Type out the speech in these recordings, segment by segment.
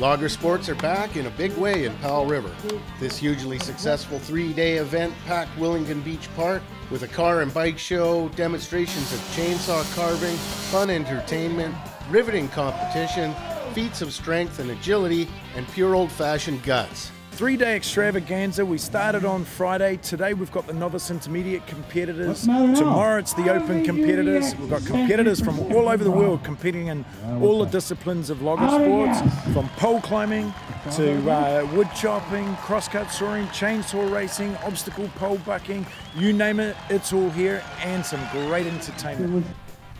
Logger sports are back in a big way in Powell River. This hugely successful 3-day event packed Willingdon Beach Park with a car and bike show, demonstrations of chainsaw carving, fun entertainment, riveting competition, feats of strength and agility, and pure old-fashioned guts. 3-day extravaganza. We started on Friday. Today we've got the novice intermediate competitors. Tomorrow it's the open competitors. We've got competitors from all over the world competing in all the disciplines of logger sports, from pole climbing to wood chopping, crosscut soaring, chainsaw racing, obstacle pole bucking, you name it, it's all here, and some great entertainment.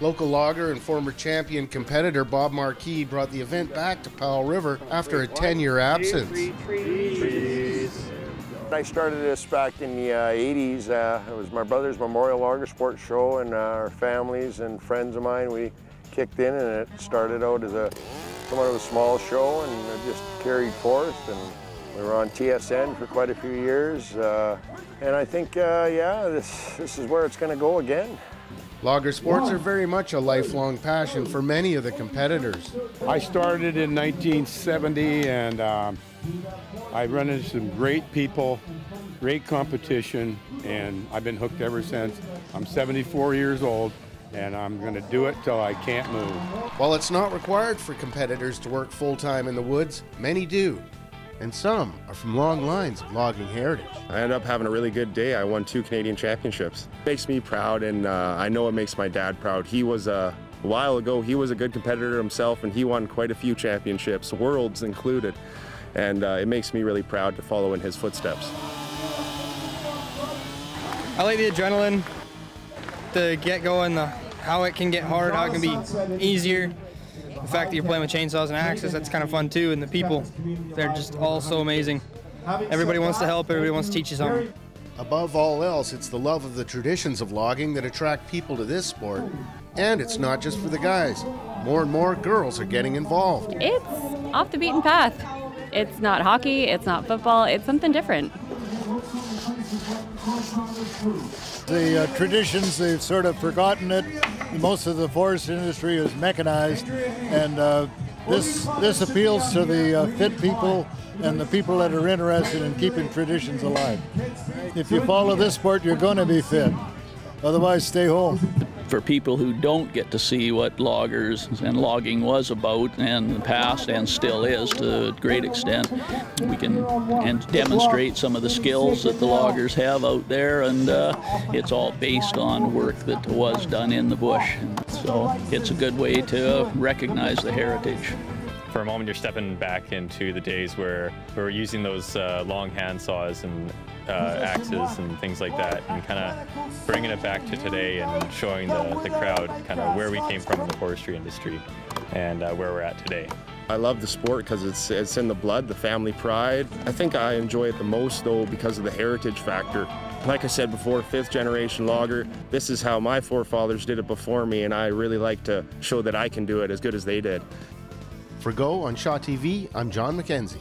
Local logger and former champion competitor Bob Marquis brought the event back to Powell River after a 10-year absence. I started this back in the 80s. It was my brother's Memorial Logger Sports Show, and our families and friends of mine, we kicked in, and it started out as somewhat of a small show, and it just carried forth, and we were on TSN for quite a few years. And I think, yeah, this is where it's going to go again. Logger sports are very much a lifelong passion for many of the competitors. I started in 1970, and I run into some great people, great competition, and I've been hooked ever since. I'm 74 years old, and I'm going to do it till I can't move. While it's not required for competitors to work full-time in the woods, many do. And some are from long lines of logging heritage. I ended up having a really good day. I won 2 Canadian championships. It makes me proud, and I know it makes my dad proud. He was, a while ago, he was a good competitor himself, and he won quite a few championships, worlds included. And it makes me really proud to follow in his footsteps. I like the adrenaline, the get-go, and how it can get hard, how it can be easier. The fact that you're playing with chainsaws and axes, that's kind of fun too, and the people, they're just all so amazing. Everybody wants to help, everybody wants to teach you something. Above all else, it's the love of the traditions of logging that attract people to this sport. And it's not just for the guys. More and more girls are getting involved. It's off the beaten path. It's not hockey, it's not football, it's something different. The traditions, they've sort of forgotten it. Most of the forest industry is mechanized, and this appeals to the fit people and the people that are interested in keeping traditions alive. If you follow this sport, you're going to be fit. Otherwise, stay home. For people who don't get to see what loggers and logging was about in the past and still is to a great extent, we can demonstrate some of the skills that the loggers have out there, and it's all based on work that was done in the bush. So it's a good way to recognize the heritage. For a moment, you're stepping back into the days where we were using those long hand saws and axes and things like that, and kind of bringing it back to today and showing the crowd kind of where we came from in the forestry industry and where we're at today. I love the sport because it's in the blood, the family pride. I think I enjoy it the most, though, because of the heritage factor. Like I said before, 5th generation logger, this is how my forefathers did it before me, and I really like to show that I can do it as good as they did. For Go on Shaw TV, I'm John Mackenzie.